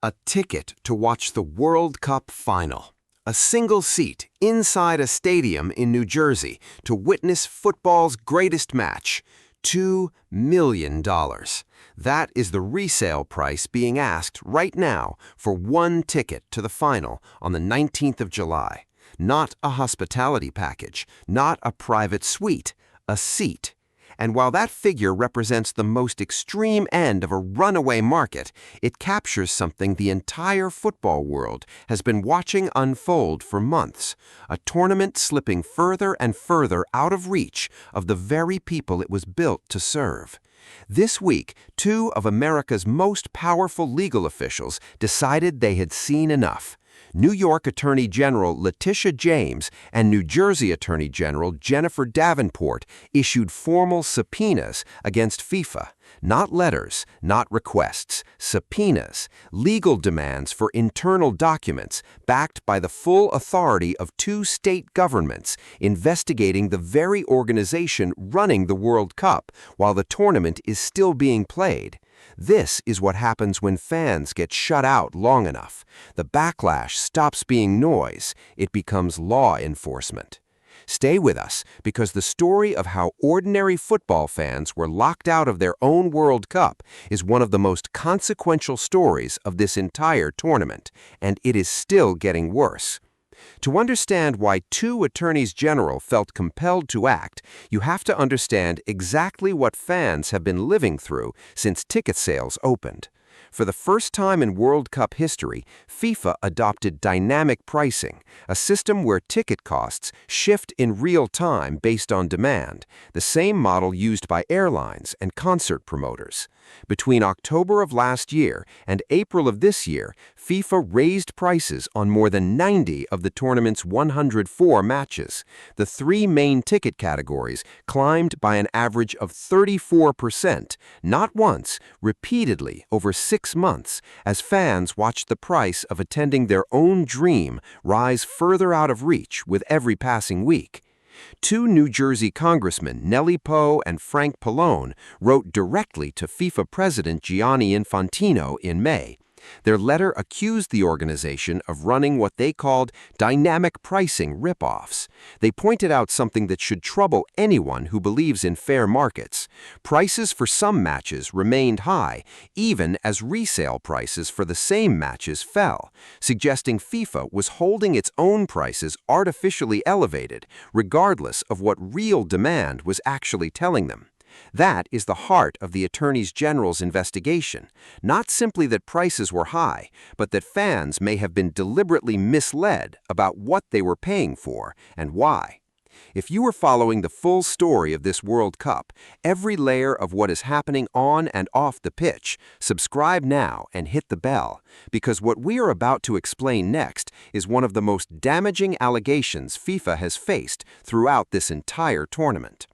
A ticket to watch the World Cup final. A single seat inside a stadium in New Jersey to witness football's greatest match. $2 million. That is the resale price being asked right now for one ticket to the final on the 19th of July. Not a hospitality package, not a private suite, a seat. And while that figure represents the most extreme end of a runaway market, it captures something the entire football world has been watching unfold for months, a tournament slipping further and further out of reach of the very people it was built to serve. This week, two of America's most powerful legal officials decided they had seen enough. New York Attorney General Letitia James and New Jersey Attorney General Jennifer Davenport issued formal subpoenas against FIFA. Not letters, not requests, subpoenas, legal demands for internal documents backed by the full authority of two state governments investigating the very organization running the World Cup while the tournament is still being played. This is what happens when fans get shut out long enough. The backlash stops being noise, it becomes law enforcement. Stay with us, because the story of how ordinary football fans were locked out of their own World Cup is one of the most consequential stories of this entire tournament, and it is still getting worse. To understand why two attorneys general felt compelled to act, you have to understand exactly what fans have been living through since ticket sales opened. For the first time in World Cup history, FIFA adopted dynamic pricing, a system where ticket costs shift in real time based on demand, the same model used by airlines and concert promoters. Between October of last year and April of this year, FIFA raised prices on more than 90 of the tournament's 104 matches. The three main ticket categories climbed by an average of 34%, not once, repeatedly over 6 months, as fans watched the price of attending their own dream rise further out of reach with every passing week. Two New Jersey congressmen, Nellie Poe and Frank Pallone, wrote directly to FIFA President Gianni Infantino in May. Their letter accused the organization of running what they called dynamic pricing ripoffs. They pointed out something that should trouble anyone who believes in fair markets. Prices for some matches remained high, even as resale prices for the same matches fell, suggesting FIFA was holding its own prices artificially elevated, regardless of what real demand was actually telling them. That is the heart of the Attorney General's investigation. Not simply that prices were high, but that fans may have been deliberately misled about what they were paying for and why. If you are following the full story of this World Cup, every layer of what is happening on and off the pitch, subscribe now and hit the bell, because what we are about to explain next is one of the most damaging allegations FIFA has faced throughout this entire tournament.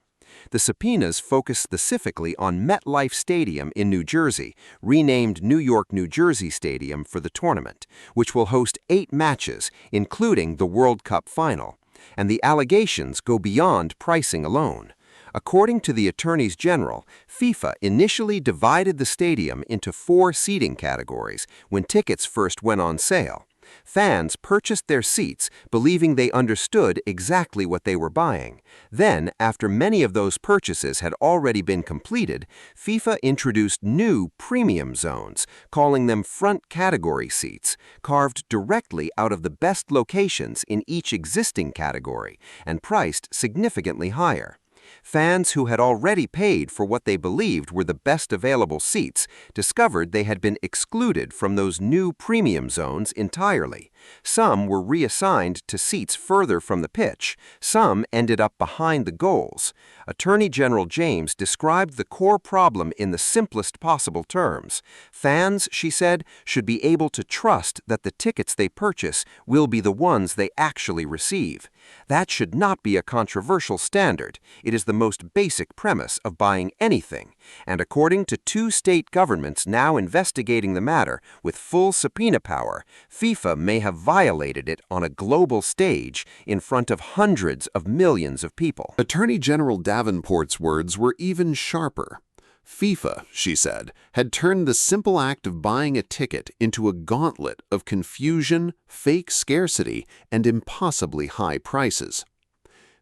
The subpoenas focus specifically on MetLife Stadium in New Jersey, renamed New York, New Jersey Stadium for the tournament, which will host 8 matches, including the World Cup final. And the allegations go beyond pricing alone. According to the attorneys general, FIFA initially divided the stadium into 4 seating categories when tickets first went on sale. Fans purchased their seats believing they understood exactly what they were buying. Then, after many of those purchases had already been completed, FIFA introduced new premium zones, calling them front category seats, carved directly out of the best locations in each existing category and priced significantly higher. Fans who had already paid for what they believed were the best available seats discovered they had been excluded from those new premium zones entirely. Some were reassigned to seats further from the pitch. Some ended up behind the goals. Attorney General James described the core problem in the simplest possible terms. Fans, she said, should be able to trust that the tickets they purchase will be the ones they actually receive. That should not be a controversial standard. It is the most basic premise of buying anything. And according to 2 state governments now investigating the matter with full subpoena power, FIFA may have violated it on a global stage in front of hundreds of millions of people. Attorney General Davenport's words were even sharper. FIFA, she said, had turned the simple act of buying a ticket into a gauntlet of confusion, fake scarcity, and impossibly high prices.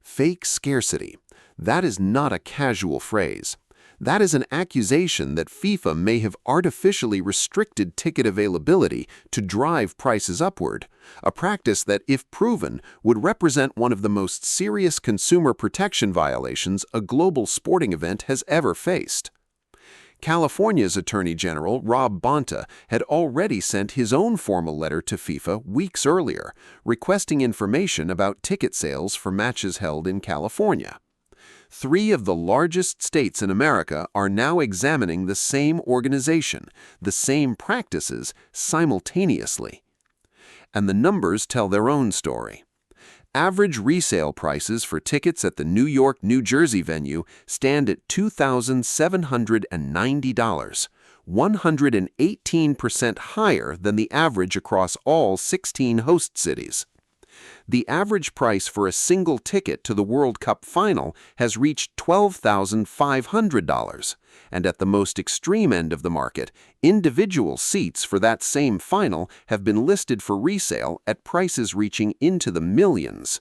Fake scarcity. That is not a casual phrase. That is an accusation that FIFA may have artificially restricted ticket availability to drive prices upward, a practice that, if proven, would represent one of the most serious consumer protection violations a global sporting event has ever faced. California's Attorney General, Rob Bonta, had already sent his own formal letter to FIFA weeks earlier, requesting information about ticket sales for matches held in California. 3 of the largest states in America are now examining the same organization, the same practices, simultaneously. And the numbers tell their own story. Average resale prices for tickets at the New York, New Jersey venue stand at $2,790, 118% higher than the average across all 16 host cities. The average price for a single ticket to the World Cup final has reached $12,500, and at the most extreme end of the market, individual seats for that same final have been listed for resale at prices reaching into the millions.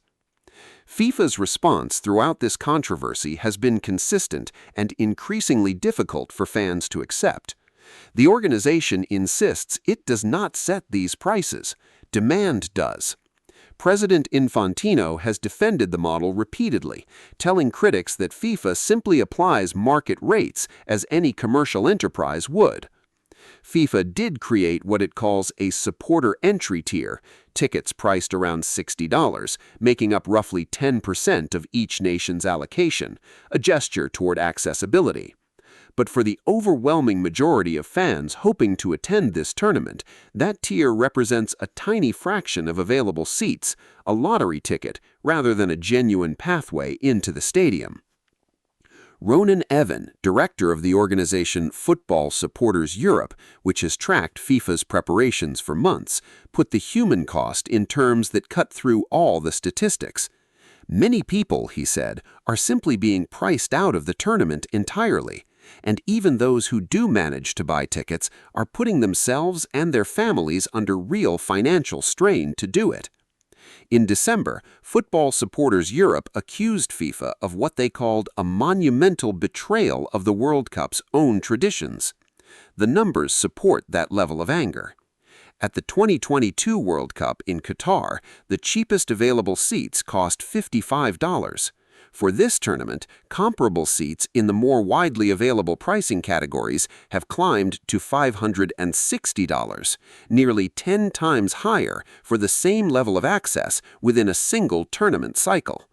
FIFA's response throughout this controversy has been consistent and increasingly difficult for fans to accept. The organization insists it does not set these prices. Demand does. President Infantino has defended the model repeatedly, telling critics that FIFA simply applies market rates as any commercial enterprise would. FIFA did create what it calls a supporter entry tier, tickets priced around $60, making up roughly 10% of each nation's allocation, a gesture toward accessibility. But for the overwhelming majority of fans hoping to attend this tournament, that tier represents a tiny fraction of available seats, a lottery ticket, rather than a genuine pathway into the stadium. Ronan Evan, director of the organization Football Supporters Europe, which has tracked FIFA's preparations for months, put the human cost in terms that cut through all the statistics. Many people, he said, are simply being priced out of the tournament entirely. And even those who do manage to buy tickets are putting themselves and their families under real financial strain to do it. In December, Football Supporters Europe accused FIFA of what they called a monumental betrayal of the World Cup's own traditions. The numbers support that level of anger. At the 2022 World Cup in Qatar, the cheapest available seats cost $55. For this tournament, comparable seats in the more widely available pricing categories have climbed to $560, nearly 10 times higher for the same level of access within a single tournament cycle.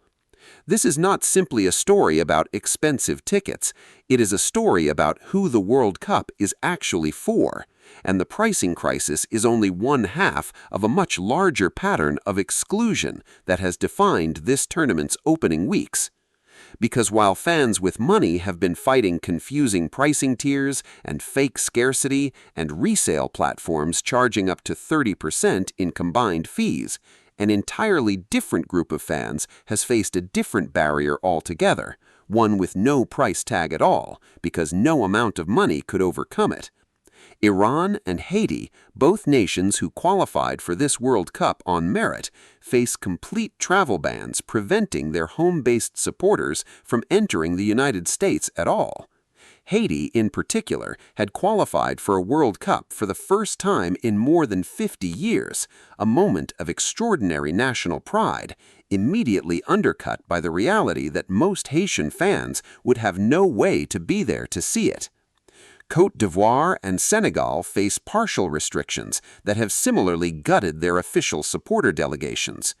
This is not simply a story about expensive tickets. It is a story about who the World Cup is actually for, and the pricing crisis is only one half of a much larger pattern of exclusion that has defined this tournament's opening weeks. Because while fans with money have been fighting confusing pricing tiers and fake scarcity and resale platforms charging up to 30% in combined fees, an entirely different group of fans has faced a different barrier altogether, one with no price tag at all, because no amount of money could overcome it. Iran and Haiti, both nations who qualified for this World Cup on merit, face complete travel bans preventing their home-based supporters from entering the United States at all. Haiti, in particular, had qualified for a World Cup for the first time in more than 50 years, a moment of extraordinary national pride, immediately undercut by the reality that most Haitian fans would have no way to be there to see it. Côte d'Ivoire and Senegal face partial restrictions that have similarly gutted their official supporter delegations.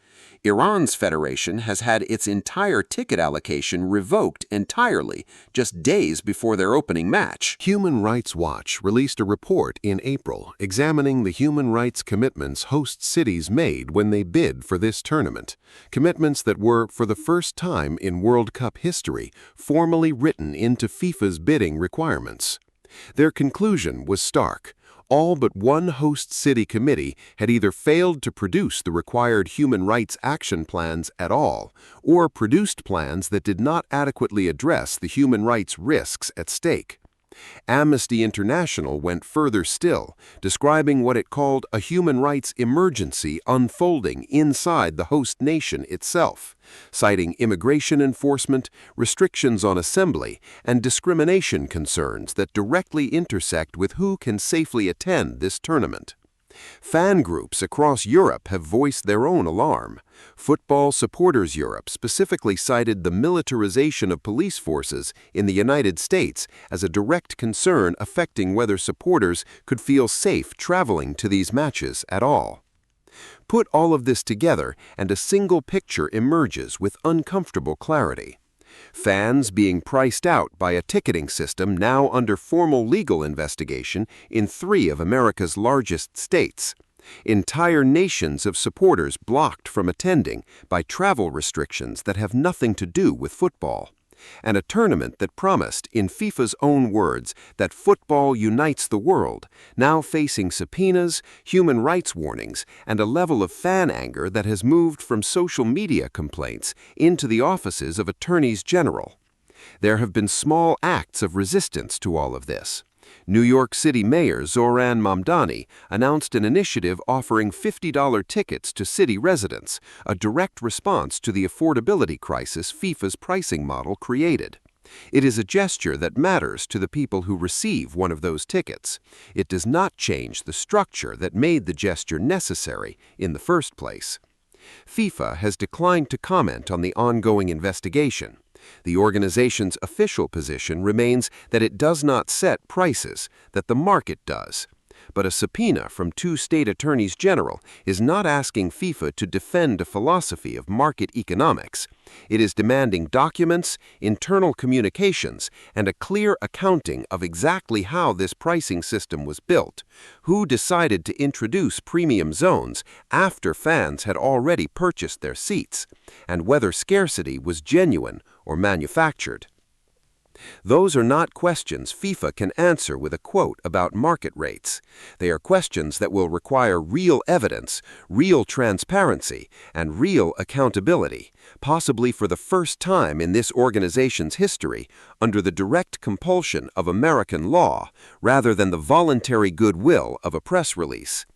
Iran's federation has had its entire ticket allocation revoked entirely just days before their opening match. Human Rights Watch released a report in April examining the human rights commitments host cities made when they bid for this tournament, commitments that were, for the first time in World Cup history, formally written into FIFA's bidding requirements. Their conclusion was stark. All but one host city committee had either failed to produce the required human rights action plans at all, or produced plans that did not adequately address the human rights risks at stake. Amnesty International went further still, describing what it called a human rights emergency unfolding inside the host nation itself, citing immigration enforcement, restrictions on assembly, and discrimination concerns that directly intersect with who can safely attend this tournament. Fan groups across Europe have voiced their own alarm. Football Supporters Europe specifically cited the militarization of police forces in the United States as a direct concern affecting whether supporters could feel safe traveling to these matches at all. Put all of this together, and a single picture emerges with uncomfortable clarity. Fans being priced out by a ticketing system now under formal legal investigation in 3 of America's largest states. Entire nations of supporters blocked from attending by travel restrictions that have nothing to do with football. And a tournament that promised, in FIFA's own words, that football unites the world, now facing subpoenas, human rights warnings, and a level of fan anger that has moved from social media complaints into the offices of attorneys general. There have been small acts of resistance to all of this. New York City Mayor Zoran Mamdani announced an initiative offering $50 tickets to city residents, a direct response to the affordability crisis FIFA's pricing model created. It is a gesture that matters to the people who receive one of those tickets. It does not change the structure that made the gesture necessary in the first place. FIFA has declined to comment on the ongoing investigation. The organization's official position remains that it does not set prices, that the market does. But a subpoena from 2 state attorneys general is not asking FIFA to defend a philosophy of market economics. It is demanding documents, internal communications, and a clear accounting of exactly how this pricing system was built, who decided to introduce premium zones after fans had already purchased their seats, and whether scarcity was genuine or manufactured. Those are not questions FIFA can answer with a quote about market rates. They are questions that will require real evidence, real transparency, and real accountability, possibly for the first time in this organization's history, under the direct compulsion of American law, rather than the voluntary goodwill of a press release.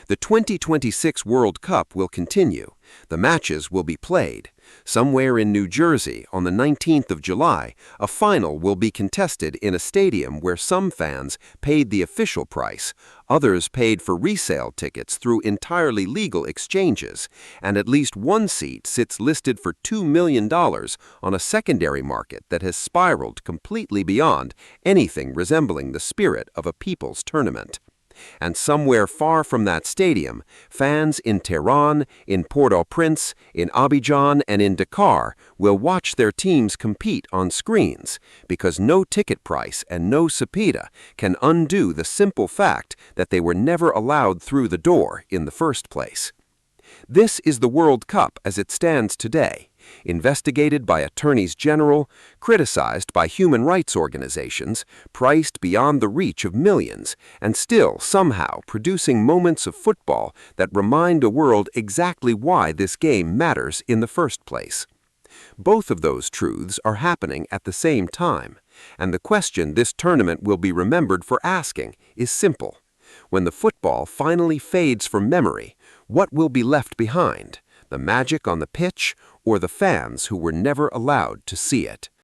The 2026 World Cup will continue. The matches will be played. Somewhere in New Jersey, on the 19th of July, a final will be contested in a stadium where some fans paid the official price, others paid for resale tickets through entirely legal exchanges, and at least one seat sits listed for $2 million on a secondary market that has spiraled completely beyond anything resembling the spirit of a people's tournament. And somewhere far from that stadium, fans in Tehran, in Port-au-Prince, in Abidjan, and in Dakar will watch their teams compete on screens, because no ticket price and no subpoena can undo the simple fact that they were never allowed through the door in the first place. This is the World Cup as it stands today, investigated by attorneys general, criticized by human rights organizations, priced beyond the reach of millions, and still somehow producing moments of football that remind a world exactly why this game matters in the first place. Both of those truths are happening at the same time, and the question this tournament will be remembered for asking is simple. When the football finally fades from memory, what will be left behind? The magic on the pitch, or the fans who were never allowed to see it?